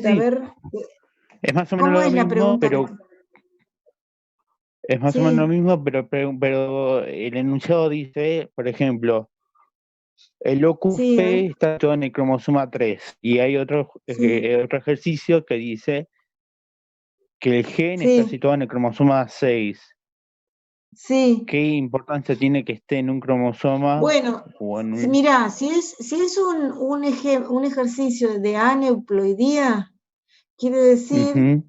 A ver, es más o menos ¿cómo lo es la mismo, pregunta? pero es más o menos lo Sí, mismo, pero el enunciado dice, por ejemplo, el locus sí, a ver, P está todo en el cromosoma 3 y hay sí, otro ejercicio que dice que el gen está sí, situado en el cromosoma 6. sí. ¿Qué importancia tiene que esté en un cromosoma Bueno, o en si, un... mirá, si es un ejercicio de aneuploidía, quiere decir Ujú,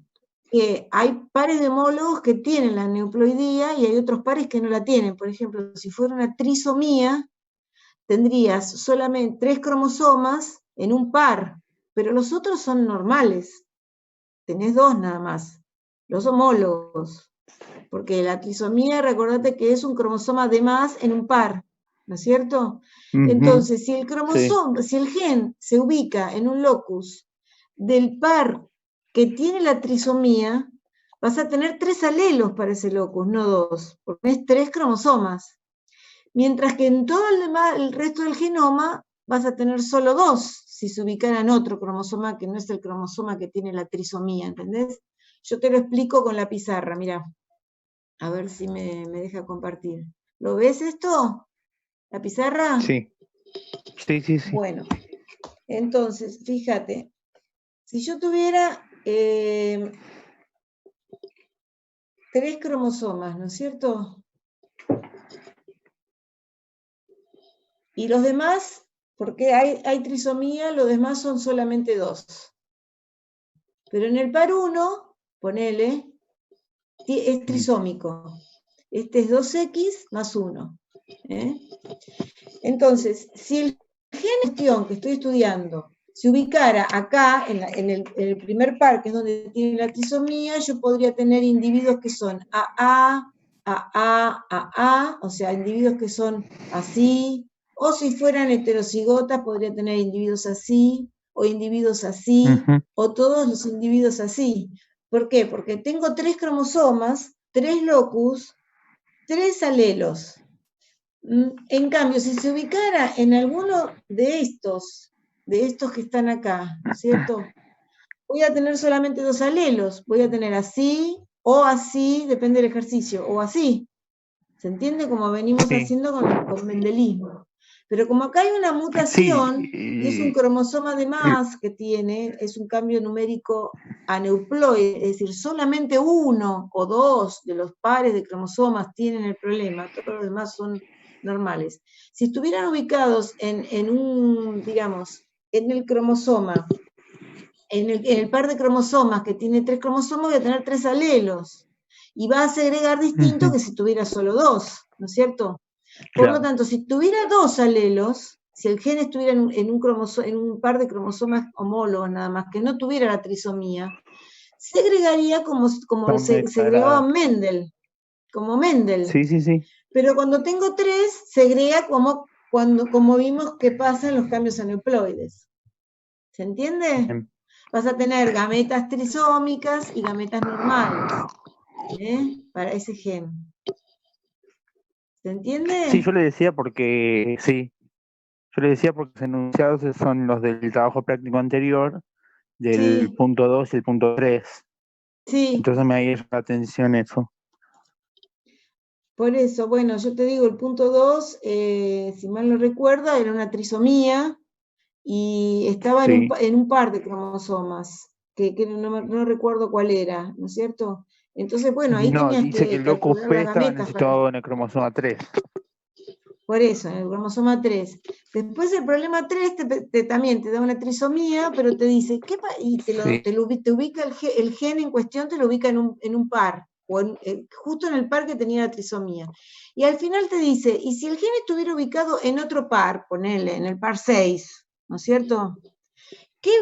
que hay pares de homólogos que tienen la aneuploidía y hay otros pares que no la tienen. Por ejemplo, si fuera una trisomía, tendrías solamente 3 cromosomas en un par, pero los otros son normales. Tenés 2 nada más, los homólogos. Porque la trisomía, recordate que es un cromosoma de más en un par, ¿no es cierto? ujú, Entonces, si el sí, cromosoma, si el gen se ubica en un locus del par que tiene la trisomía, vas a tener 3 alelos para ese locus, no 2, porque es 3 cromosomas. Mientras que en todo el resto del genoma vas a tener solo 2, si se ubicara en otro cromosoma que no es el cromosoma que tiene la trisomía, ¿entendés? Yo te lo explico con la pizarra, mira. A ver si me deja compartir. ¿Lo ves esto? ¿La pizarra? sí, sí, sí, sí. Bueno, entonces, fíjate, si yo tuviera 3 cromosomas, ¿no es cierto? Y los demás, porque hay trisomía, los demás son solamente 2. Pero en el par 1, ponele, es Mm, trisómico. Este es 2X más 1. ¿eh? Entonces, si el gen en cuestión que estoy estudiando se ubicara acá, en el primer par, que es donde tiene la trisomía, yo podría tener individuos que son AA, o sea, individuos que son así, o si fueran heterocigotas, podría tener individuos así, o individuos así, ujú, o todos los individuos así. ¿Por qué? Porque tengo 3 cromosomas, 3 locus, 3 alelos. En cambio, si se ubicara en alguno de estos que están acá, ¿no es cierto? Voy a tener solamente 2 alelos, voy a tener así, depende del ejercicio, o así. ¿Se entiende? Como venimos sí, haciendo con mendelismo. Pero como acá hay una sí, mutación y es un cromosoma de más que tiene, es un cambio numérico aneuploide, es decir, solamente uno o dos de los pares de cromosomas tienen el problema, todos los demás son normales. Si estuvieran ubicados digamos, en el cromosoma, en el par de cromosomas que tiene 3 cromosomas, voy a tener 3 alelos. Y va a segregar distinto ujú, que si tuviera solo 2, ¿no es cierto? Por lo claro, tanto, si tuviera 2 alelos, si el gen estuviera en un par de cromosomas homólogos nada más, que no tuviera la trisomía, segregaría como son segregaba declaradas. Mendel, como Mendel. Sí, sí, sí. Pero cuando tengo 3, segrega como vimos que pasa en los cambios aneuploides. ¿Se entiende? Bien. Vas a tener gametas trisómicas y gametas normales, para ese gen. ¿Se Sí, entiende? yo le decía porque los enunciados son los del trabajo práctico anterior, del Sí, punto 2 y el punto 3. sí. Entonces me llama la atención eso. Por eso, bueno, yo te digo, el punto 2, si mal no recuerdo, era una trisomía y estaba en un, Sí. en un par de cromosomas, que no recuerdo cuál era, ¿no es cierto? Entonces, bueno, ahí No, tenías dice que que el locus calcular P las estaba gametas para. situado en el cromosoma 3. Por eso, en el cromosoma 3. Después el problema 3 también te da una trisomía, pero te dice, y Sí, te ubica el gen en cuestión, te lo ubica en un par, o justo en el par que tenía la trisomía. Y al final te dice, y si el gen estuviera ubicado en otro par, ponele, en el par 6, ¿no es cierto?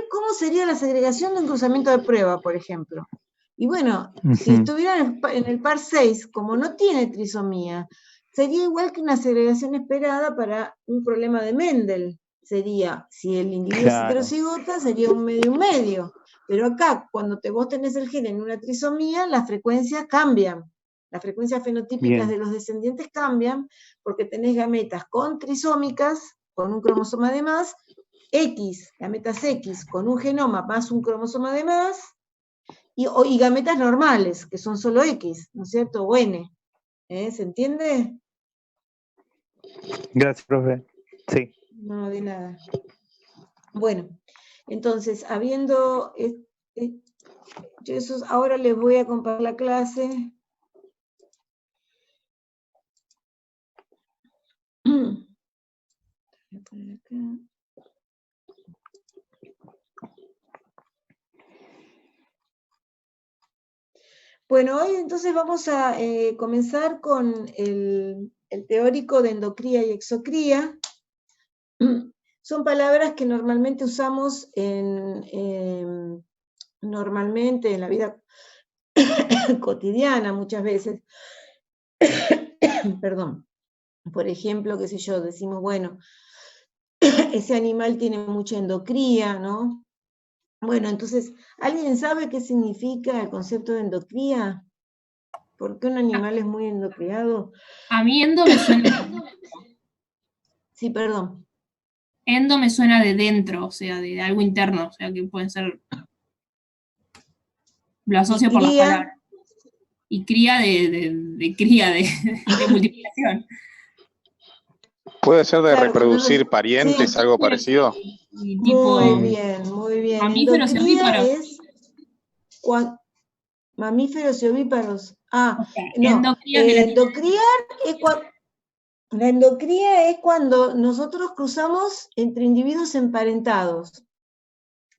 ¿Cómo sería la segregación de un cruzamiento de prueba, por ejemplo? Y bueno, si ujú, estuviera en el par 6, como no tiene trisomía, sería igual que una segregación esperada para un problema de Mendel. Sería, si el individuo es claro, heterocigota, sería un medio, un medio. Pero acá, cuando vos tenés el gen en una trisomía, las frecuencias cambian. Las frecuencias fenotípicas de bien. los descendientes cambian porque tenés gametas con trisómicas, con un cromosoma de más, X, gametas X, con un genoma más un cromosoma de más, y gametas normales, que son solo X, ¿no es cierto? O N. ¿Se entiende? Gracias, profe. Sí. No, de nada. Bueno, entonces, habiendo... ahora les voy a compartir la clase. Voy a poner acá. Bueno, hoy entonces vamos a comenzar con el teórico de endocría y exocría. Son palabras que normalmente usamos normalmente en la vida cotidiana muchas veces. Perdón. Por ejemplo, qué sé yo, decimos, bueno, ese animal tiene mucha endocría, ¿no? Bueno, entonces, ¿alguien sabe qué significa el concepto de endocría? ¿Por qué un animal es muy endocriado? A mí endo me suena... Sí, perdón. Endo me suena de dentro, o sea, de algo interno, o sea, que pueden ser... Lo asocio por las palabras. Y cría de cría, de multiplicación. ¿Puede ser de Claro, reproducir parientes, sí. algo parecido? Y tipo, Muy bien, muy bien. mamíferos y Endocría ovíparos. es mamíferos y ovíparos. O sea, No. endocría que La endocría es cuando nosotros cruzamos entre individuos emparentados.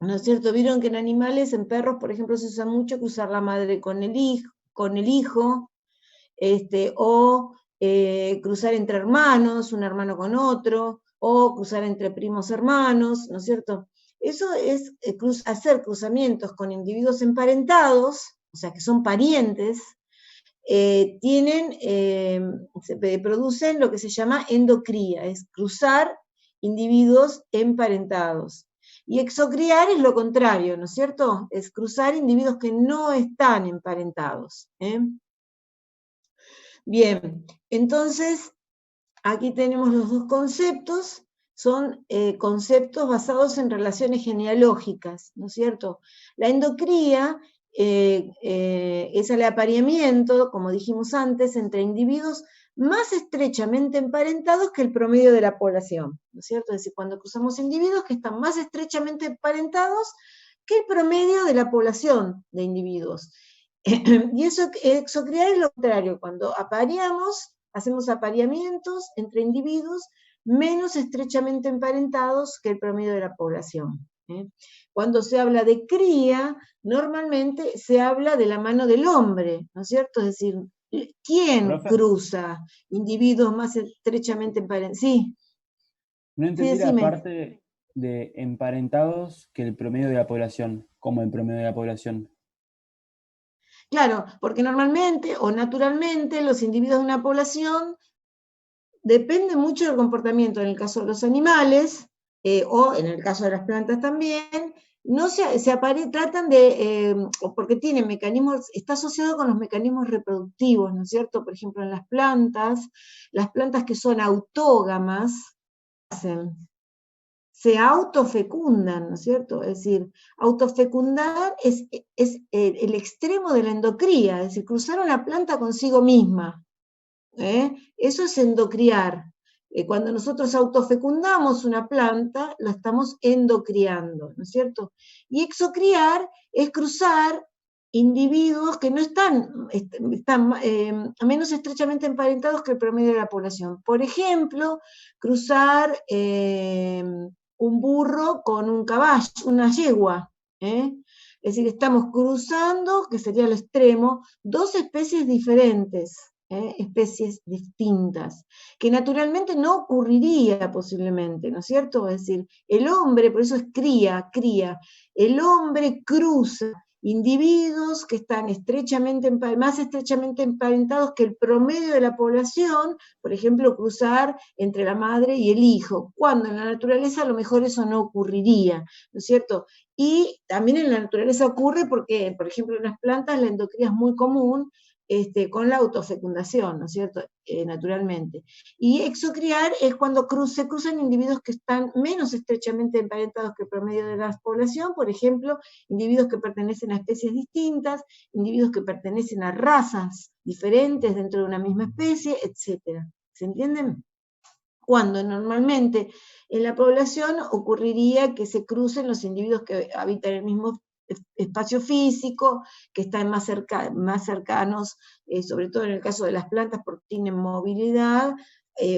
¿No es cierto? Vieron que en animales, en perros, por ejemplo, se usa mucho cruzar la madre con el hijo, o cruzar entre hermanos, un hermano con otro, o cruzar entre primos hermanos, ¿no es cierto? Eso es hacer cruzamientos con individuos emparentados, o sea, que son parientes, se producen lo que se llama endocría, es cruzar individuos emparentados. Y exocriar es lo contrario, ¿no es cierto? Es cruzar individuos que no están emparentados. Bien, entonces, aquí tenemos los dos conceptos, son conceptos basados en relaciones genealógicas, ¿no es cierto? La endocría es el apareamiento, como dijimos antes, entre individuos más estrechamente emparentados que el promedio de la población, ¿no es cierto? Es decir, cuando cruzamos individuos que están más estrechamente emparentados que el promedio de la población de individuos. Y eso, exocriar es lo contrario, cuando apareamos, hacemos apareamientos entre individuos menos estrechamente emparentados que el promedio de la población. Cuando se habla de cría, normalmente se habla de la mano del hombre, ¿no es cierto? Es decir, ¿quién ¿Profe? cruza individuos más estrechamente emparentados? Sí. No entendí Sí, la decime. parte de emparentados que el promedio de la población, como el promedio de la población. Claro, porque normalmente o naturalmente los individuos de una población depende mucho del comportamiento, en el caso de los animales, o en el caso de las plantas también, no tratan de, porque tienen mecanismos, está asociado con los mecanismos reproductivos, ¿no es cierto? Por ejemplo, en las plantas que son autógamas, se autofecundan, ¿no es cierto? Es decir, autofecundar es el extremo de la endocría, es decir, cruzar una planta consigo misma. Eso es endocriar. Cuando nosotros autofecundamos una planta, la estamos endocriando, ¿no es cierto? Y exocriar es cruzar individuos que no están menos estrechamente emparentados que el promedio de la población. Por ejemplo, cruzar un burro con un caballo, una yegua. Es decir, estamos cruzando, que sería el extremo, dos especies diferentes. Especies distintas, que naturalmente no ocurriría posiblemente, ¿no es cierto? Es decir, el hombre, por eso es cría, el hombre cruza individuos que están más estrechamente emparentados que el promedio de la población, por ejemplo, cruzar entre la madre y el hijo, cuando en la naturaleza a lo mejor eso no ocurriría, ¿no es cierto? Y también en la naturaleza ocurre porque, por ejemplo, en las plantas la endocría es muy común, con la autofecundación, ¿no es cierto? Naturalmente. Y exocriar es cuando se cruzan individuos que están menos estrechamente emparentados que el promedio de la población, por ejemplo, individuos que pertenecen a especies distintas, individuos que pertenecen a razas diferentes dentro de una misma especie, etc. ¿Se entienden? Cuando normalmente en la población ocurriría que se crucen los individuos que habitan el mismo espacio físico, que están más cercanos, sobre todo en el caso de las plantas, porque tienen movilidad.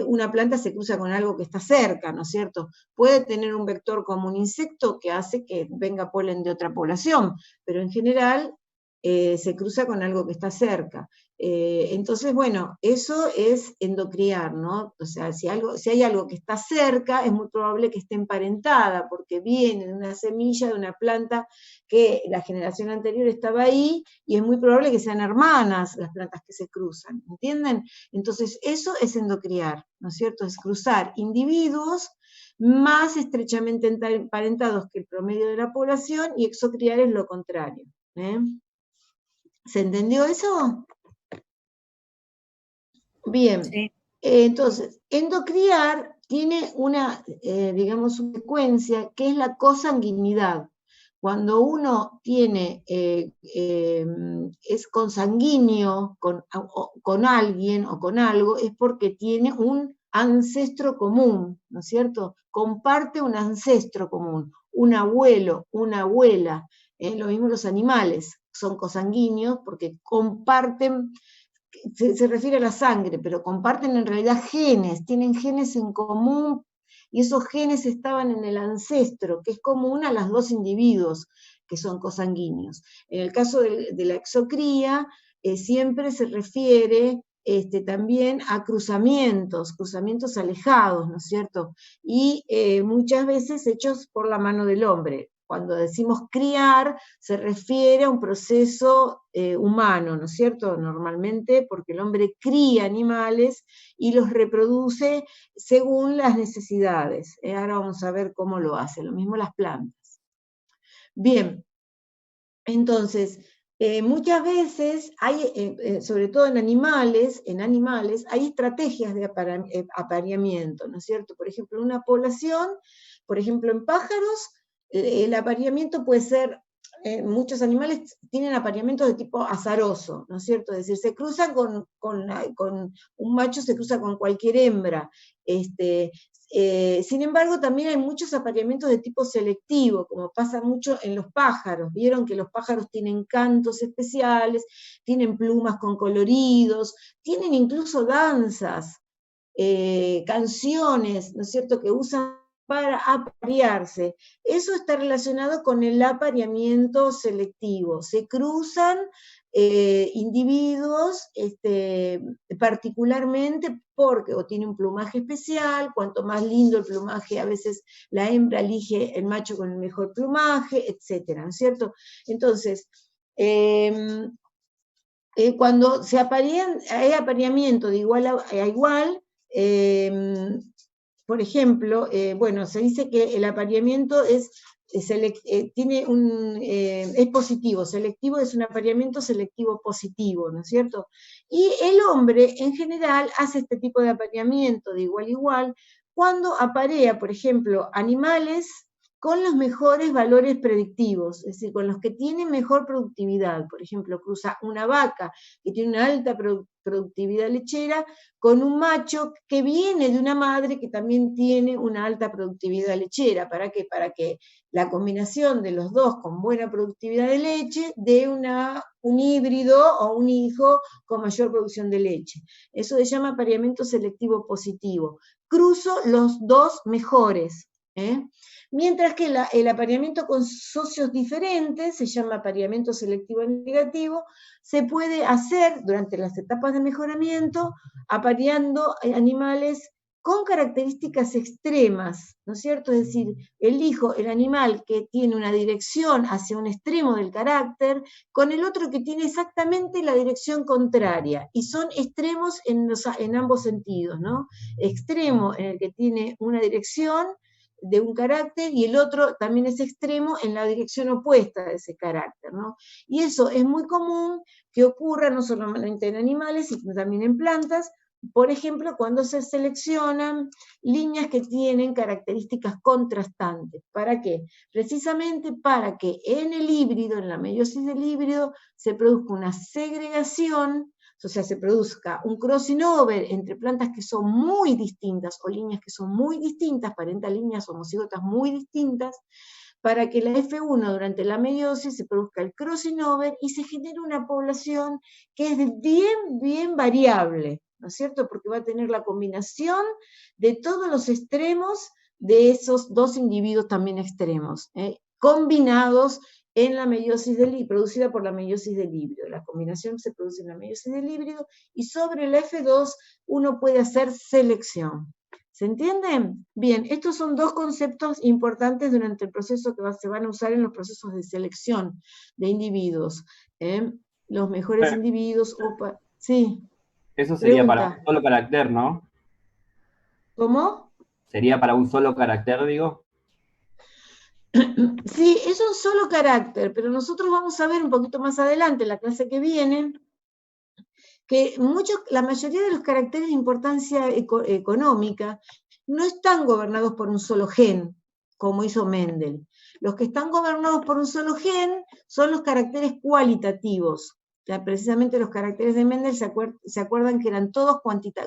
Una planta se cruza con algo que está cerca, ¿no es cierto? Puede tener un vector como un insecto que hace que venga polen de otra población, pero en general se cruza con algo que está cerca. Entonces, bueno, eso es endocriar, ¿no? O sea, si hay algo que está cerca, es muy probable que esté emparentada, porque viene de una semilla, de una planta que la generación anterior estaba ahí, y es muy probable que sean hermanas las plantas que se cruzan, ¿entienden? Entonces, eso es endocriar, ¿no es cierto? Es cruzar individuos más estrechamente emparentados que el promedio de la población, y exocriar es lo contrario, ¿eh? ¿Se entendió eso? Bien. Sí. Entonces, endocriar tiene una, digamos, una secuencia que es la cosanguinidad. Cuando uno tiene, es consanguíneo con alguien o con algo, es porque tiene un ancestro común, ¿no es cierto? Comparte un ancestro común, un abuelo, una abuela. Lo mismo los animales, son cosanguíneos porque comparten, se refiere a la sangre, pero comparten en realidad genes, tienen genes en común, y esos genes estaban en el ancestro, que es común a los dos individuos que son cosanguíneos. En el caso de la exocría, siempre se refiere también a cruzamientos alejados, ¿no es cierto? Y muchas veces hechos por la mano del hombre. Cuando decimos criar, se refiere a un proceso humano, ¿no es cierto? Normalmente porque el hombre cría animales y los reproduce según las necesidades. Ahora vamos a ver cómo lo hace, lo mismo las plantas. Bien, entonces, muchas veces hay, sobre todo en animales, hay estrategias de apareamiento, ¿no es cierto? Por ejemplo, en una población, por ejemplo, en pájaros, el apareamiento puede ser, muchos animales tienen apareamientos de tipo azaroso, ¿no es cierto? Es decir, se cruzan con un macho, se cruza con cualquier hembra. Sin embargo, también hay muchos apareamientos de tipo selectivo, como pasa mucho en los pájaros. Vieron que los pájaros tienen cantos especiales, tienen plumas con coloridos, tienen incluso danzas, canciones, ¿no es cierto?, que usan para aparearse. Eso está relacionado con el apareamiento selectivo. Se cruzan individuos particularmente porque o tiene un plumaje especial, cuanto más lindo el plumaje, a veces la hembra elige el macho con el mejor plumaje, etcétera, ¿no es cierto? Entonces, cuando se aparean, hay apareamiento de igual a igual, por ejemplo, bueno, se dice que el apareamiento es positivo, selectivo es un apareamiento selectivo positivo, ¿no es cierto? Y el hombre, en general, hace este tipo de apareamiento de igual a igual cuando aparea, por ejemplo, animales con los mejores valores predictivos, es decir, con los que tienen mejor productividad. Por ejemplo, cruza una vaca que tiene una alta productividad lechera con un macho que viene de una madre que también tiene una alta productividad lechera. ¿Para qué? Para que la combinación de los dos con buena productividad de leche dé un híbrido o un hijo con mayor producción de leche. Eso se llama apareamiento selectivo positivo. Cruzo los dos mejores. Mientras que el apareamiento con socios diferentes, se llama apareamiento selectivo negativo, se puede hacer durante las etapas de mejoramiento, apareando animales con características extremas, ¿no es cierto? Es decir, elijo el animal que tiene una dirección hacia un extremo del carácter, con el otro que tiene exactamente la dirección contraria, y son extremos en ambos sentidos, ¿no? Extremo en el que tiene una dirección, de un carácter y el otro también es extremo en la dirección opuesta de ese carácter, ¿no? Y eso es muy común que ocurra no solamente en animales, sino también en plantas, por ejemplo, cuando se seleccionan líneas que tienen características contrastantes. ¿Para qué? Precisamente para que en el híbrido, en la meiosis del híbrido, se produzca una segregación, o sea, se produzca un crossing over entre plantas que son muy distintas o líneas que son muy distintas, parentalíneas homocígotas muy distintas, para que la F1 durante la meiosis se produzca el crossing over y se genere una población que es bien variable, ¿no es cierto? Porque va a tener la combinación de todos los extremos de esos dos individuos también extremos, combinados en la meiosis producida por la meiosis del híbrido. La combinación se produce en la meiosis del híbrido y sobre la F2 uno puede hacer selección. ¿Se entienden? Bien, estos son dos conceptos importantes durante el proceso que se van a usar en los procesos de selección de individuos. Los mejores individuos. Sí. Eso sería Pregunta. para un solo carácter, ¿no? ¿Cómo? ¿Sería para un solo carácter, digo? Sí, es un solo carácter, pero nosotros vamos a ver un poquito más adelante, en la clase que viene, que la mayoría de los caracteres de importancia económica no están gobernados por un solo gen, como hizo Mendel. Los que están gobernados por un solo gen son los caracteres cualitativos. Ya, precisamente los caracteres de Mendel se acuerdan que eran todos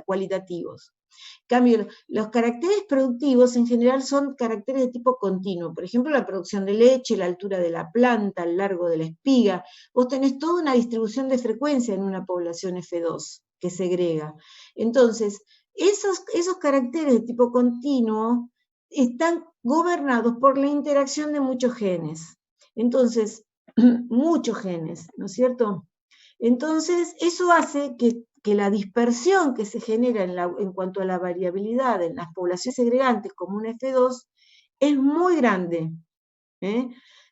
cualitativos. En cambio, los caracteres productivos en general son caracteres de tipo continuo. Por ejemplo, la producción de leche, la altura de la planta, el largo de la espiga. Vos tenés toda una distribución de frecuencia en una población F2 que segrega. Entonces, esos caracteres de tipo continuo están gobernados por la interacción de muchos genes. Entonces, muchos genes, ¿no es cierto? Entonces, eso hace que la dispersión que se genera en cuanto a la variabilidad en las poblaciones segregantes como un F2 es muy grande.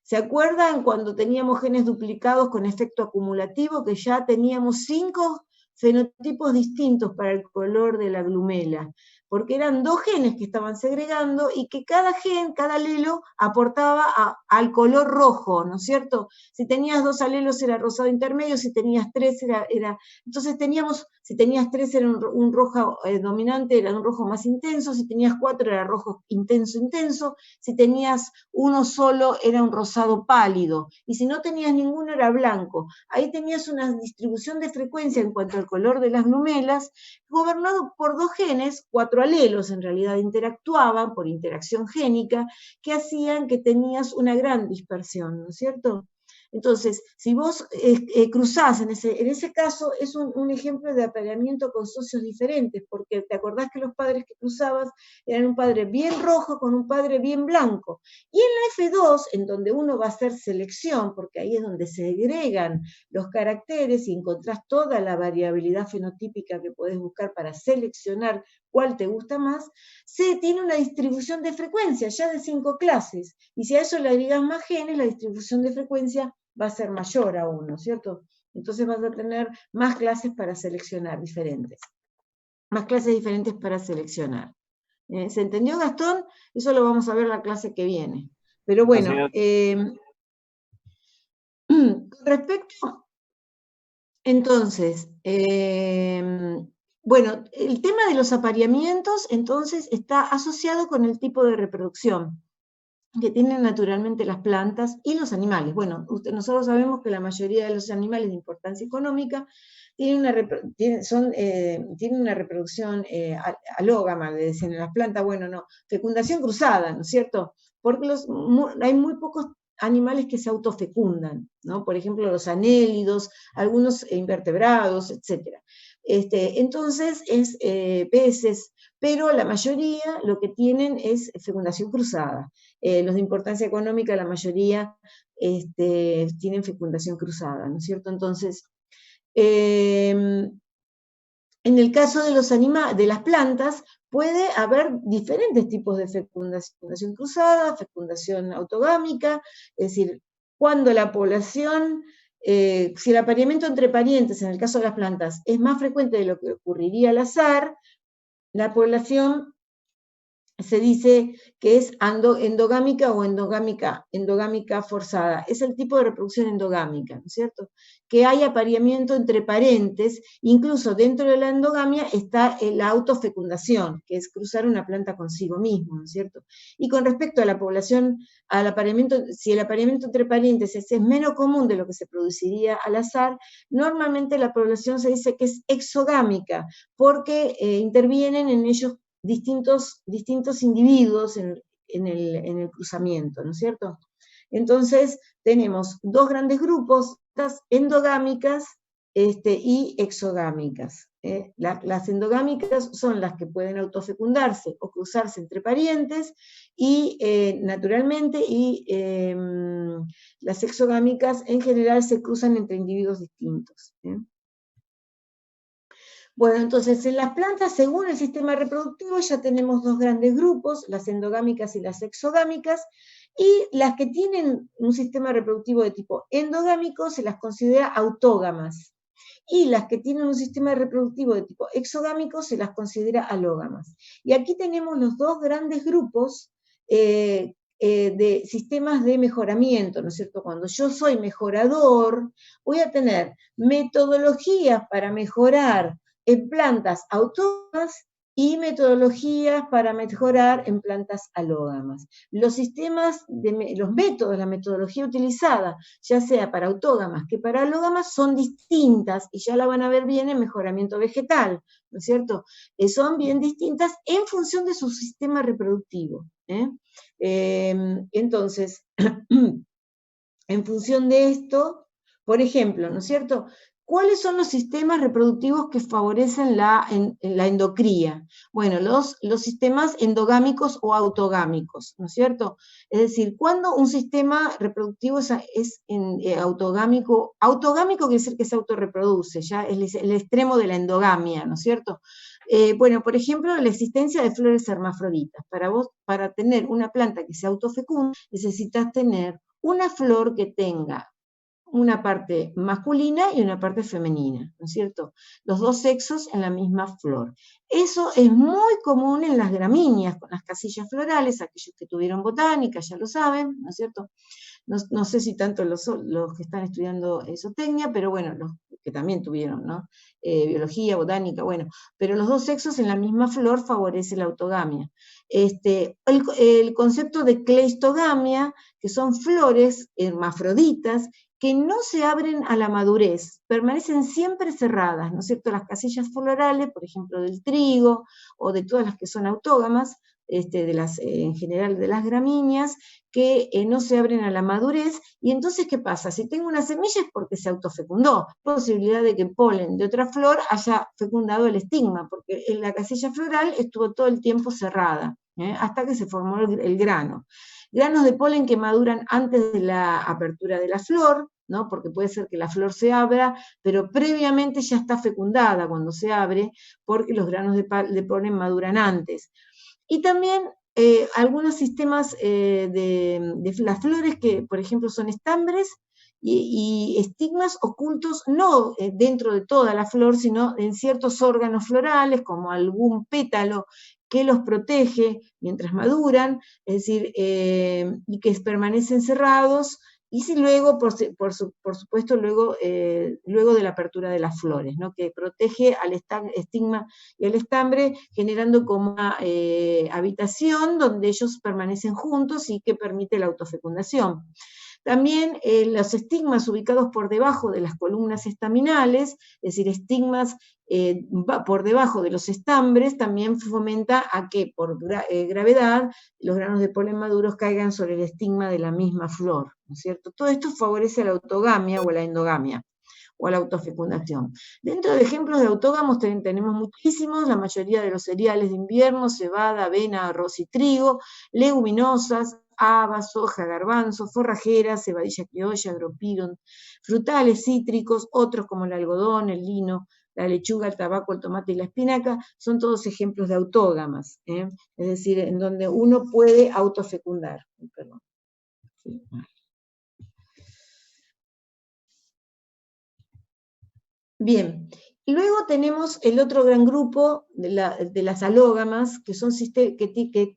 ¿Se acuerdan cuando teníamos genes duplicados con efecto acumulativo que ya teníamos 5 fenotipos distintos para el color de la glumela? Porque eran 2 genes que estaban segregando y que cada gen, cada alelo, aportaba al color rojo, ¿no es cierto? Si tenías 2 alelos era rosado intermedio, si tenías 3 era entonces si tenías 3 era un rojo dominante, era un rojo más intenso, si tenías 4 era rojo intenso, si tenías uno solo era un rosado pálido, y si no tenías ninguno era blanco. Ahí tenías una distribución de frecuencia en cuanto al color de las glumelas, gobernado por 2 genes, 4 alelos en realidad interactuaban por interacción génica, que hacían que tenías una gran dispersión, ¿no es cierto? Entonces, si vos cruzás, en ese caso es un ejemplo de apareamiento con socios diferentes, porque te acordás que los padres que cruzabas eran un padre bien rojo con un padre bien blanco. Y en la F2, en donde uno va a hacer selección, porque ahí es donde se agregan los caracteres y encontrás toda la variabilidad fenotípica que podés buscar para seleccionar cuál te gusta más, se tiene una distribución de frecuencia ya de 5 clases. Y si a eso le agregas más genes, la distribución de frecuencia va a ser mayor aún, ¿no es cierto? Entonces vas a tener más clases para seleccionar diferentes. Más clases diferentes para seleccionar. ¿Se entendió, Gastón? Eso lo vamos a ver la clase que viene. Pero bueno, con respecto, entonces, bueno, el tema de los apareamientos, entonces, está asociado con el tipo de reproducción que tienen naturalmente las plantas y los animales. Bueno, nosotros sabemos que la mayoría de los animales de importancia económica tienen una reproducción alógama, le decían en las plantas, bueno, no, fecundación cruzada, ¿no es cierto? Porque hay muy pocos animales que se autofecundan, ¿no? Por ejemplo, los anélidos, algunos invertebrados, etc. Entonces, peces, pero la mayoría lo que tienen es fecundación cruzada. Los de importancia económica, la mayoría tienen fecundación cruzada, ¿no es cierto? Entonces, en el caso de las plantas, puede haber diferentes tipos de fecundación cruzada, fecundación autogámica, es decir, cuando la población, si el apareamiento entre parientes, en el caso de las plantas, es más frecuente de lo que ocurriría al azar, la población se dice que es endogámica o endogámica forzada. Es el tipo de reproducción endogámica, ¿no es cierto? Que hay apareamiento entre parentes, incluso dentro de la endogamia está la autofecundación, que es cruzar una planta consigo mismo, ¿no es cierto? Y con respecto a la población, al apareamiento, si el apareamiento entre parientes es menos común de lo que se produciría al azar, normalmente la población se dice que es exogámica, porque intervienen en ellos distintos individuos en el cruzamiento, ¿no es cierto? Entonces, tenemos dos grandes grupos, las endogámicas y exogámicas. Las endogámicas son las que pueden autofecundarse o cruzarse entre parientes, y naturalmente, y las exogámicas en general se cruzan entre individuos distintos. Bueno, entonces en las plantas, según el sistema reproductivo, ya tenemos dos grandes grupos, las endogámicas y las exogámicas, y las que tienen un sistema reproductivo de tipo endogámico se las considera autógamas, y las que tienen un sistema reproductivo de tipo exogámico se las considera alógamas. Y aquí tenemos los dos grandes grupos de sistemas de mejoramiento, ¿no es cierto? Cuando yo soy mejorador, voy a tener metodologías para mejorar en plantas autógamas y metodologías para mejorar en plantas alógamas. Los sistemas, los métodos, la metodología utilizada, ya sea para autógamas que para alógamas, son distintas, y ya la van a ver bien en mejoramiento vegetal, ¿no es cierto? Son bien distintas en función de su sistema reproductivo. Entonces, en función de esto, por ejemplo, ¿no es cierto?, ¿cuáles son los sistemas reproductivos que favorecen la endocría? Bueno, los sistemas endogámicos o autogámicos, ¿no es cierto? Es decir, cuando un sistema reproductivo es autogámico quiere decir que se autorreproduce, ya es el extremo de la endogamia, ¿no es cierto? Bueno, por ejemplo, la existencia de flores hermafroditas. Para tener una planta que se autofecunde, necesitas tener una flor que tenga una parte masculina y una parte femenina, ¿no es cierto? Los dos sexos en la misma flor. Eso es muy común en las gramíneas, con las casillas florales, aquellos que tuvieron botánica ya lo saben, ¿no es cierto? No sé si tanto los que están estudiando zootecnia, pero bueno, los que también tuvieron, ¿no? Biología, botánica, bueno, pero los dos sexos en la misma flor favorece la autogamia. El concepto de cleistogamia, que son flores hermafroditas, que no se abren a la madurez, permanecen siempre cerradas, ¿no es cierto? Las casillas florales, por ejemplo, del trigo, o de todas las que son autógamas, en general de las gramíneas, que no se abren a la madurez, y entonces, ¿qué pasa? Si tengo una semilla es porque se autofecundó, posibilidad de que el polen de otra flor haya fecundado el estigma, porque la casilla floral estuvo todo el tiempo cerrada, hasta que se formó el grano. Granos de polen que maduran antes de la apertura de la flor, ¿no? Porque puede ser que la flor se abra, pero previamente ya está fecundada cuando se abre, porque los granos de polen maduran antes. Y también algunos sistemas de las flores que, por ejemplo, son estambres y estigmas ocultos, no dentro de toda la flor, sino en ciertos órganos florales, como algún pétalo que los protege mientras maduran, es decir, y que permanecen cerrados, y si luego, por supuesto, luego de la apertura de las flores, ¿no? Que protege al estigma y al estambre, generando como una habitación donde ellos permanecen juntos y que permite la autofecundación. También los estigmas ubicados por debajo de las columnas estaminales, es decir, estigmas por debajo de los estambres, también fomenta a que por gravedad los granos de polen maduros caigan sobre el estigma de la misma flor, ¿no es cierto? Todo esto favorece la autogamia o la endogamia, o a la autofecundación. Dentro de ejemplos de autógamos tenemos muchísimos, la mayoría de los cereales de invierno, cebada, avena, arroz y trigo, leguminosas, habas, soja, garbanzo, forrajeras, cebadilla criolla, agropirón, frutales cítricos, otros como el algodón, el lino, la lechuga, el tabaco, el tomate y la espinaca, son todos ejemplos de autógamas, es decir, en donde uno puede autofecundar. Perdón. Sí. Bien, Luego tenemos el otro gran grupo de las alógamas, que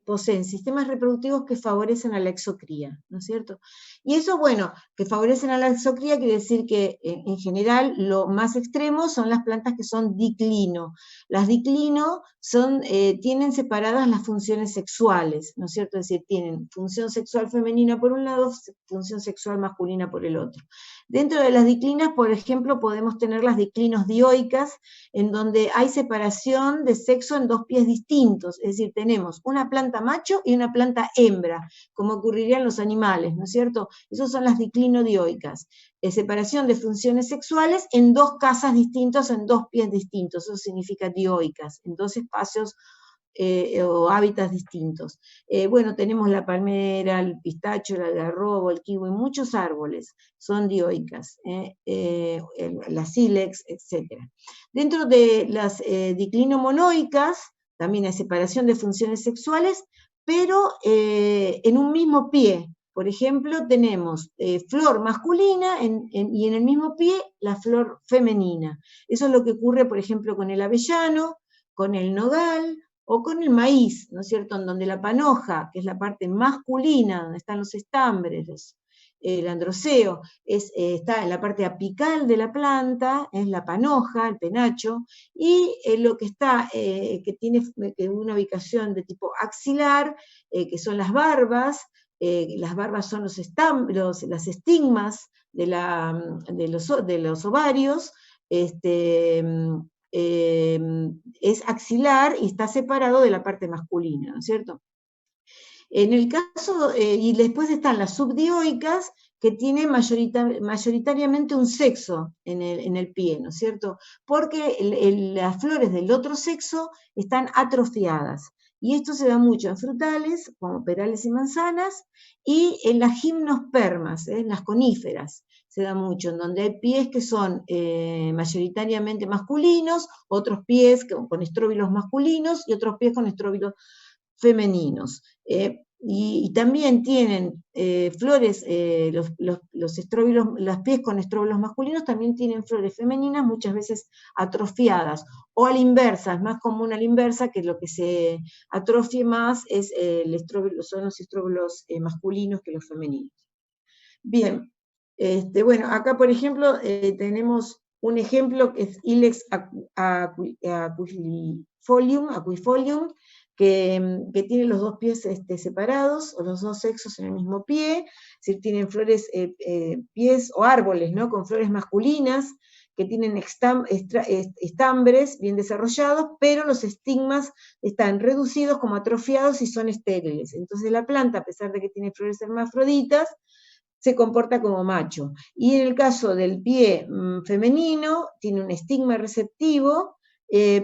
poseen sistemas reproductivos que favorecen a la exocría, ¿no es cierto? Y eso, bueno, que favorecen a la exocría quiere decir que en general lo más extremo son las plantas que son diclino. Las diclino tienen separadas las funciones sexuales, ¿no es cierto? Es decir, tienen función sexual femenina por un lado, función sexual masculina por el otro. Dentro de las diclinas, por ejemplo, podemos tener las diclinos dioicas, en donde hay separación de sexo en dos pies distintos, es decir, tenemos una planta macho y una planta hembra, como ocurriría en los animales, ¿no es cierto? Esas son las diclinodioicas, separación de funciones sexuales en dos casas distintos, en dos pies distintos, eso significa dioicas, en dos espacios o hábitats distintos. Bueno, tenemos la palmera, el pistacho, el algarrobo, el kiwi, muchos árboles son dioicas, la sílex, etc. Dentro de las diclinomonoicas, también hay separación de funciones sexuales, pero en un mismo pie. Por ejemplo, tenemos flor masculina y en el mismo pie la flor femenina. Eso es lo que ocurre, por ejemplo, con el avellano, con el nogal, o con el maíz, ¿no es cierto?, en donde la panoja, que es la parte masculina, donde están los estambres, el androceo, está en la parte apical de la planta, es la panoja, el penacho, y lo que está, que tiene una ubicación de tipo axilar, que son las barbas son las estigmas de los ovarios, es axilar y está separado de la parte masculina, ¿no es cierto? En el caso, y después están las subdioicas, que tienen mayoritariamente un sexo en el pie, ¿no es cierto? Porque las flores del otro sexo están atrofiadas. Y esto se da mucho en frutales, como perales y manzanas, y en las gimnospermas, en las coníferas se da mucho, en donde hay pies que son mayoritariamente masculinos, otros pies con estróbilos masculinos y otros pies con estróbilos femeninos. Y también tienen flores, los estróbilos, los pies con estróbilos masculinos también tienen flores femeninas, muchas veces atrofiadas, o a la inversa, es más común a la inversa, que lo que se atrofie más es son los estróbilos masculinos que los femeninos. Bien, bueno, acá por ejemplo tenemos un ejemplo que es Ilex aquifolium, que tiene los dos pies separados, o los dos sexos en el mismo pie, es decir, tienen flores, pies o árboles, ¿no?, con flores masculinas, que tienen estambres bien desarrollados, pero los estigmas están reducidos como atrofiados y son estériles. Entonces la planta, a pesar de que tiene flores hermafroditas, se comporta como macho. Y en el caso del pie femenino, tiene un estigma receptivo,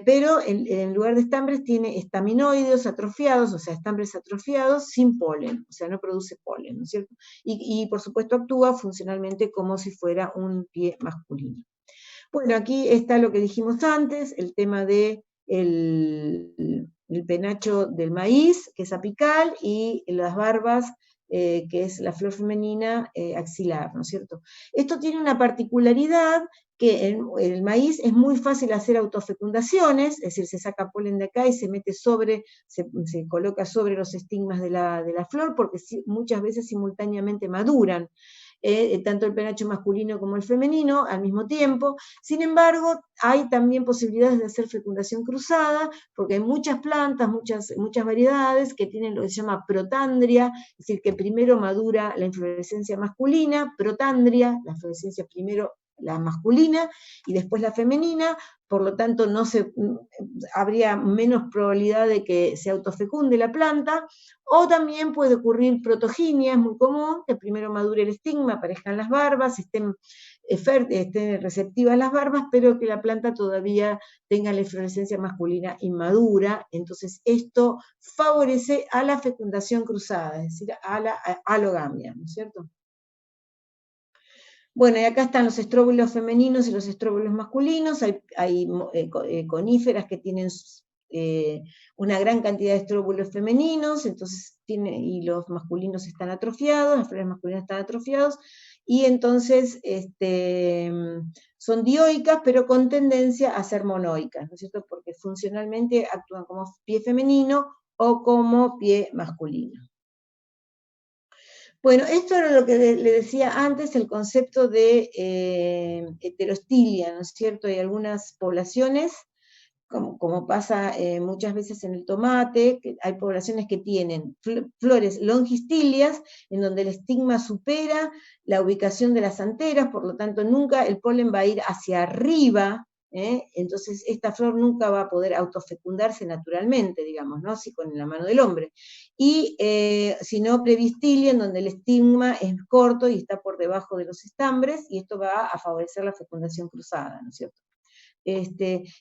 pero en lugar de estambres tiene estaminoides atrofiados, o sea, estambres atrofiados sin polen, o sea, no produce polen, ¿no es cierto? Y por supuesto actúa funcionalmente como si fuera un pie masculino. Bueno, aquí está lo que dijimos antes, el tema de el penacho del maíz, que es apical, y las barbas, que es la flor femenina axilar, ¿no es cierto? Esto tiene una particularidad, que en el maíz es muy fácil hacer autofecundaciones, es decir, se saca polen de acá y se mete se coloca sobre los estigmas de la flor, porque muchas veces simultáneamente maduran. Tanto el penacho masculino como el femenino al mismo tiempo. Sin embargo, hay también posibilidades de hacer fecundación cruzada, porque hay muchas plantas, muchas variedades que tienen lo que se llama protandria, es decir, que primero madura la inflorescencia masculina, protandria, la inflorescencia primero la masculina y después la femenina, por lo tanto habría menos probabilidad de que se autofecunde la planta, o también puede ocurrir protoginia, es muy común, que primero madure el estigma, aparezcan las barbas, estén receptivas las barbas, pero que la planta todavía tenga la inflorescencia masculina inmadura, entonces esto favorece a la fecundación cruzada, es decir, a la alogamia, ¿no es cierto? Bueno, y acá están los estróbilos femeninos y los estróbilos masculinos, hay coníferas que tienen una gran cantidad de estróbilos femeninos, entonces y los masculinos están atrofiados, las flores masculinas están atrofiados, y entonces son dioicas, pero con tendencia a ser monoicas, ¿no es cierto? Porque funcionalmente actúan como pie femenino o como pie masculino. Bueno, esto era lo que le decía antes, el concepto de heterostilia, ¿no es cierto? Hay algunas poblaciones, como pasa muchas veces en el tomate, que hay poblaciones que tienen flores longistilias, en donde el estigma supera la ubicación de las anteras, por lo tanto nunca el polen va a ir hacia arriba, entonces esta flor nunca va a poder autofecundarse naturalmente, digamos, ¿no? Así con la mano del hombre. Y sino previstilia, en donde el estigma es corto y está por debajo de los estambres, y esto va a favorecer la fecundación cruzada, ¿no es cierto?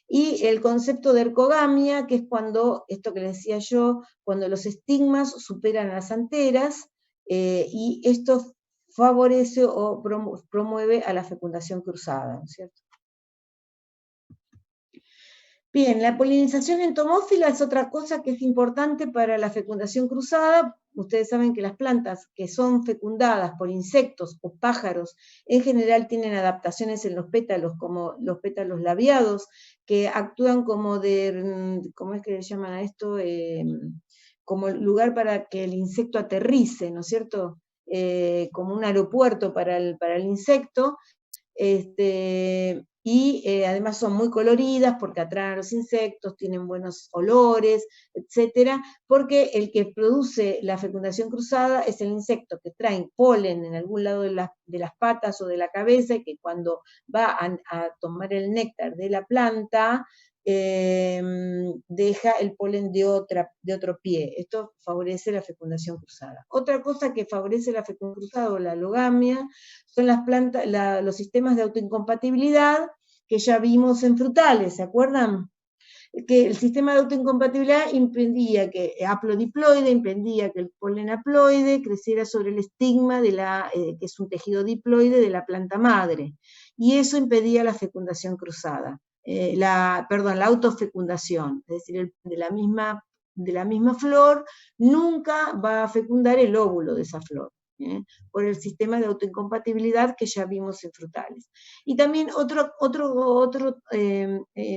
Y el concepto de ercogamia, que es cuando, esto que les decía yo, cuando los estigmas superan las anteras, y esto favorece o promueve a la fecundación cruzada, ¿no es cierto? Bien, la polinización entomófila es otra cosa que es importante para la fecundación cruzada. Ustedes saben que las plantas que son fecundadas por insectos o pájaros, en general tienen adaptaciones en los pétalos, como los pétalos labiados, que actúan como ¿cómo es que le llaman a esto? Como lugar para que el insecto aterrice, ¿no es cierto? Como un aeropuerto para el insecto. Y además son muy coloridas porque atraen a los insectos, tienen buenos olores, etcétera, porque el que produce la fecundación cruzada es el insecto que trae polen en algún lado de las patas o de la cabeza, y que cuando va a tomar el néctar de la planta, deja el polen de otro pie. Esto favorece la fecundación cruzada. Otra cosa que favorece la fecundación cruzada o la alogamia son las plantas, los sistemas de autoincompatibilidad que ya vimos en frutales, ¿se acuerdan? Que el sistema de autoincompatibilidad impedía que el polen haploide creciera sobre el estigma que es un tejido diploide de la planta madre, y eso impedía la fecundación cruzada, la autofecundación, es decir, de la misma flor nunca va a fecundar el óvulo de esa flor, por el sistema de autoincompatibilidad que ya vimos en frutales. Y también otra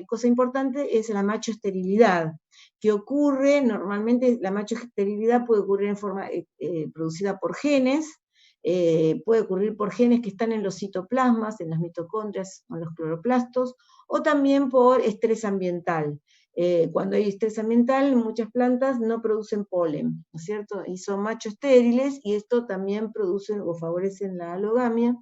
cosa importante es la machoesterilidad, que ocurre normalmente. La machoesterilidad puede ocurrir en forma producida por genes, puede ocurrir por genes que están en los citoplasmas, en las mitocondrias o en los cloroplastos, o también por estrés ambiental. Cuando hay estrés ambiental, muchas plantas no producen polen, ¿no es cierto? Y son machoestériles, y esto también produce o favorece la alogamia.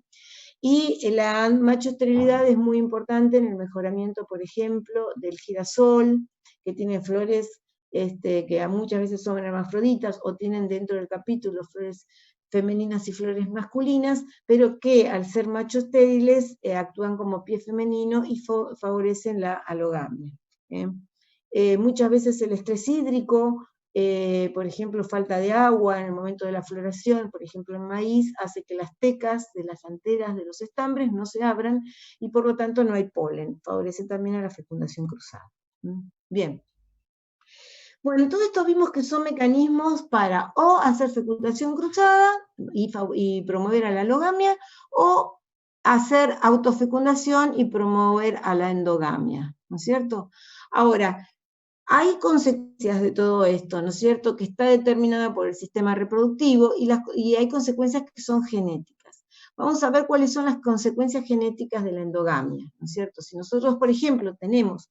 Y la machoesterilidad es muy importante en el mejoramiento, por ejemplo, del girasol, que tiene flores que muchas veces son hermafroditas, o tienen dentro del capítulo flores femeninas y flores masculinas, pero que al ser machoestériles actúan como pie femenino y favorecen la alogamia. Muchas veces el estrés hídrico, por ejemplo, falta de agua en el momento de la floración, por ejemplo en maíz, hace que las tecas de las anteras de los estambres no se abran, y por lo tanto no hay polen. Favorece también a la fecundación cruzada. Bien. Bueno, todo esto vimos que son mecanismos para o hacer fecundación cruzada y promover a la alogamia, o hacer autofecundación y promover a la endogamia, ¿no es cierto? Ahora, hay consecuencias de todo esto, ¿no es cierto?, que está determinada por el sistema reproductivo, y hay consecuencias que son genéticas. Vamos a ver cuáles son las consecuencias genéticas de la endogamia, ¿no es cierto? Si nosotros, por ejemplo, tenemos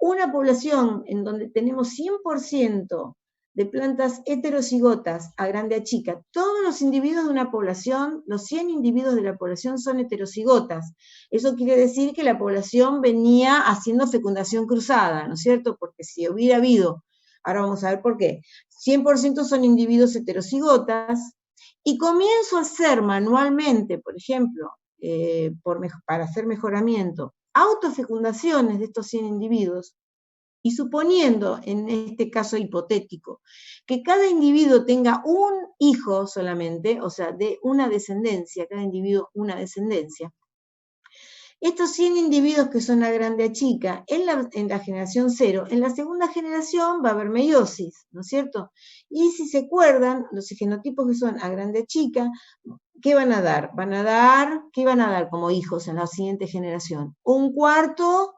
una población en donde tenemos 100% de plantas heterocigotas a grande a chica, todos los individuos de una población, los 100 individuos de la población son heterocigotas. Eso quiere decir que la población venía haciendo fecundación cruzada, ¿no es cierto? Porque si hubiera habido, ahora vamos a ver por qué, 100% son individuos heterocigotas, y comienzo a hacer manualmente, por ejemplo, para hacer mejoramiento, autofecundaciones de estos 100 individuos, y suponiendo, en este caso hipotético, que cada individuo tenga un hijo solamente, o sea, de una descendencia, cada individuo una descendencia, estos 100 individuos que son a grande a chica, en la generación 0, en la segunda generación va a haber meiosis, ¿no es cierto? Y si se acuerdan, los genotipos que son a grande a chica ¿qué van a dar? ¿Qué van a dar como hijos en la siguiente generación? Un cuarto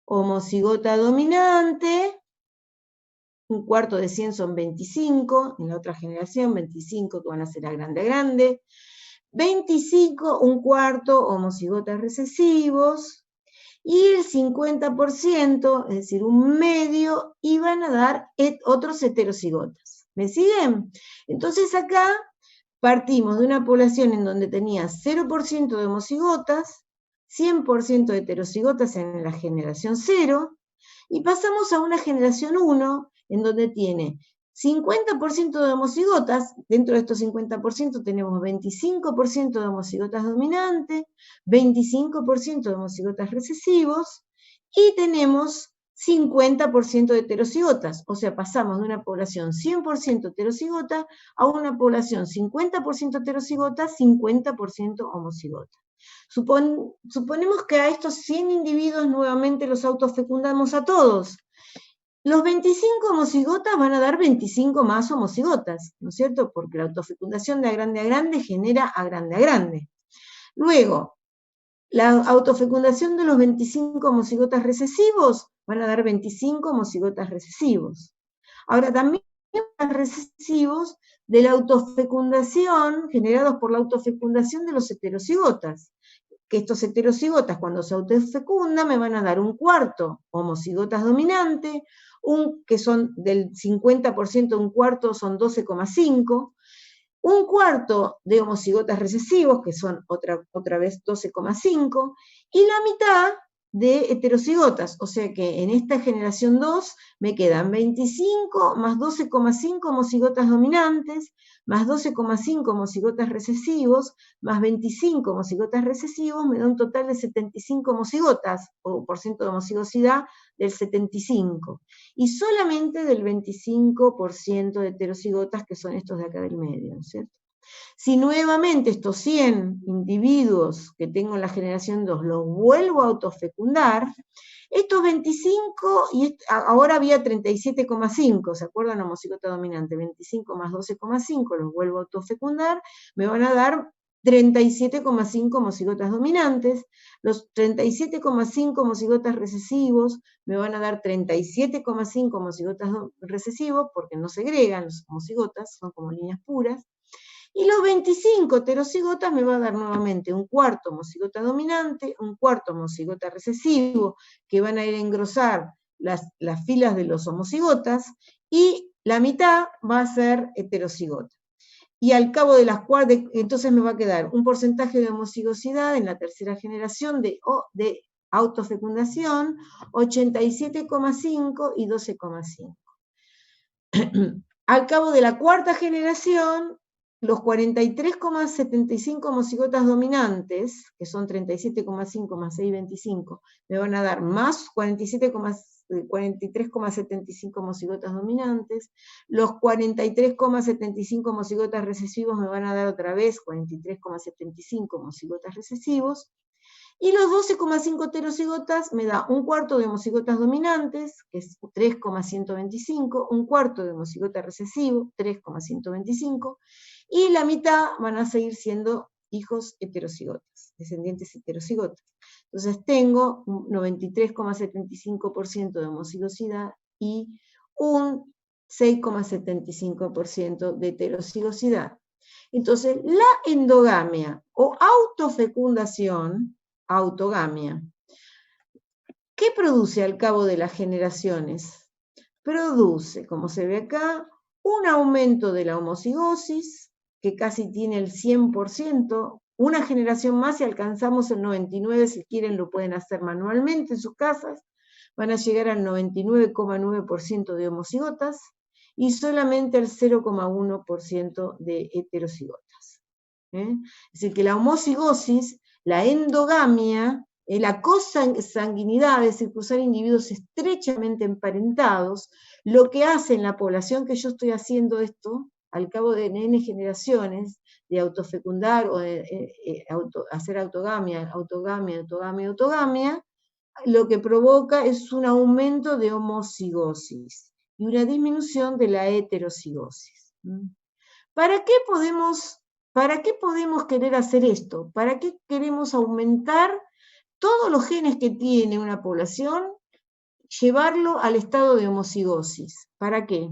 homocigota dominante, un cuarto de 100 son 25, en la otra generación 25 que van a ser a grande, 25, un cuarto homocigotas recesivos, y el 50%, es decir, un medio, iban a dar otros heterocigotas. ¿Me siguen? Entonces acá partimos de una población en donde tenía 0% de homocigotas, 100% de heterocigotas en la generación 0, y pasamos a una generación 1, en donde tiene 50% de homocigotas, dentro de estos 50% tenemos 25% de homocigotas dominantes, 25% de homocigotas recesivos, y tenemos 50% de heterocigotas, o sea, pasamos de una población 100% heterocigota a una población 50% heterocigota, 50% homocigota. Suponemos que a estos 100 individuos nuevamente los autofecundamos a todos. Los 25 homocigotas van a dar 25 más homocigotas, ¿no es cierto? Porque la autofecundación de a grande genera a grande. Luego, la autofecundación de los 25 homocigotas recesivos van a dar 25 homocigotas recesivos. Ahora, también los recesivos de la autofecundación, generados por la autofecundación de los heterocigotas, que estos heterocigotas cuando se autofecundan me van a dar un cuarto homocigotas dominante, que son del 50%, un cuarto son 12,5, un cuarto de homocigotas recesivos, que son otra vez 12,5, y la mitad de heterocigotas, o sea que en esta generación 2 me quedan 25 más 12,5 homocigotas dominantes, más 12,5 homocigotas recesivos, más 25 homocigotas recesivos, me da un total de 75 homocigotas, o por ciento de homocigosidad del 75, y solamente del 25% de heterocigotas, que son estos de acá del medio, ¿no es cierto? Si nuevamente estos 100 individuos que tengo en la generación 2 los vuelvo a autofecundar, estos 25, y ahora había 37,5, ¿se acuerdan? Homocigota dominante, 25 más 12,5, los vuelvo a autofecundar, me van a dar 37,5 homocigotas dominantes, los 37,5 homocigotas recesivos me van a dar 37,5 homocigotas recesivos, porque no segregan los homocigotas, son como líneas puras, y los 25 heterocigotas me va a dar nuevamente un cuarto homocigota dominante, un cuarto homocigota recesivo, que van a ir a engrosar las filas de los homocigotas, y la mitad va a ser heterocigota. Y al cabo de las entonces me va a quedar un porcentaje de homocigosidad en la tercera generación de autofecundación, 87,5 y 12,5. Al cabo de la cuarta generación, los 43,75 homocigotas dominantes, que son 37,5 más 6,25, me van a dar más 43,75 homocigotas dominantes, los 43,75 homocigotas recesivos me van a dar otra vez 43,75 homocigotas recesivos, y los 12,5 heterocigotas me da un cuarto de homocigotas dominantes, que es 3,125, un cuarto de homocigota recesivo, 3,125, y la mitad van a seguir siendo hijos heterocigotas, descendientes heterocigotas. Entonces tengo un 93,75% de homocigosidad y un 6,75% de heterocigosidad. Entonces, la endogamia o autofecundación, autogamia, ¿qué produce al cabo de las generaciones? Produce, como se ve acá, un aumento de la homocigosis, que casi tiene el 100%, una generación más y alcanzamos el 99%, si quieren lo pueden hacer manualmente en sus casas, van a llegar al 99,9% de homocigotas, y solamente el 0,1% de heterocigotas. Es decir, que la homocigosis, la endogamia, la consanguinidad, es decir, cruzar individuos estrechamente emparentados, lo que hace en la población que yo estoy haciendo esto, al cabo de N generaciones, de autofecundar o de hacer autogamia, lo que provoca es un aumento de homocigosis y una disminución de la heterocigosis. ¿Para qué podemos ¿para qué podemos querer hacer esto? ¿Para qué queremos aumentar todos los genes que tiene una población, llevarlo al estado de homocigosis? ¿Para qué?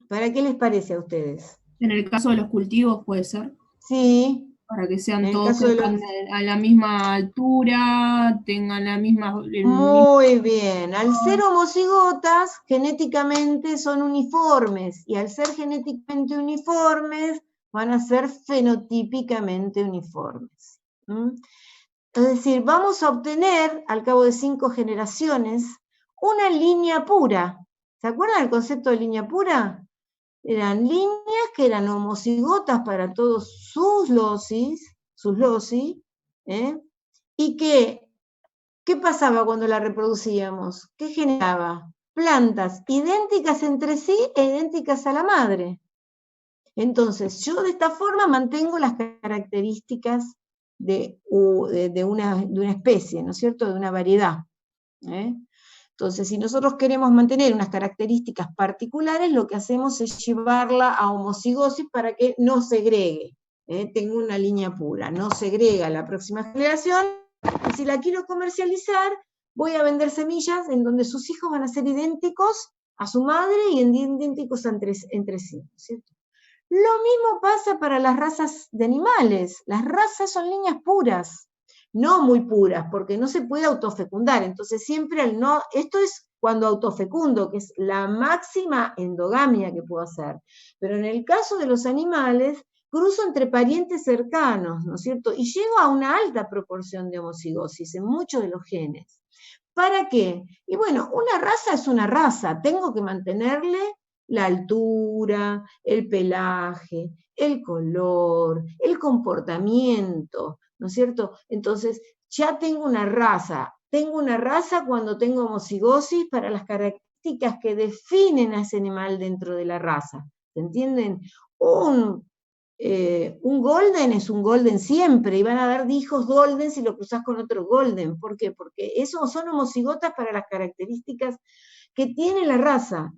¿Para qué les parece a ustedes? En el caso de los cultivos puede ser, Sí, para que en sean el todos caso de crezcan a la misma altura, tengan la misma... muy bien. Al ser homocigotas, genéticamente son uniformes, y al ser genéticamente uniformes, van a ser fenotípicamente uniformes. Es decir, vamos a obtener, al cabo de 5 generaciones, una línea pura. ¿Se acuerdan del concepto de línea pura? Eran líneas que eran homocigotas para todos sus locis, y que, ¿qué pasaba cuando la reproducíamos? ¿Qué generaba? Plantas idénticas entre sí e idénticas a la madre. Entonces, yo de esta forma mantengo las características de una especie, ¿no es cierto?, de una variedad. Entonces, si nosotros queremos mantener unas características particulares, lo que hacemos es llevarla a homocigosis para que no segregue. Tengo una línea pura, no segrega la próxima generación, y si la quiero comercializar, voy a vender semillas en donde sus hijos van a ser idénticos a su madre y idénticos entre sí, ¿cierto? Lo mismo pasa para las razas de animales. Las razas son líneas puras, no muy puras, porque no se puede autofecundar. Entonces siempre esto es cuando autofecundo, que es la máxima endogamia que puedo hacer. Pero en el caso de los animales, cruzo entre parientes cercanos, ¿no es cierto? Y llego a una alta proporción de homocigosis en muchos de los genes. ¿Para qué? Y bueno, una raza es una raza, tengo que mantenerle la altura, el pelaje, el color, el comportamiento, ¿no es cierto? Entonces, ya tengo una raza cuando tengo homocigosis para las características que definen a ese animal dentro de la raza, ¿se entienden? Un golden es un golden siempre, y van a dar hijos golden si lo cruzás con otro golden. ¿Por qué? Porque esos son homocigotas para las características que tiene la raza,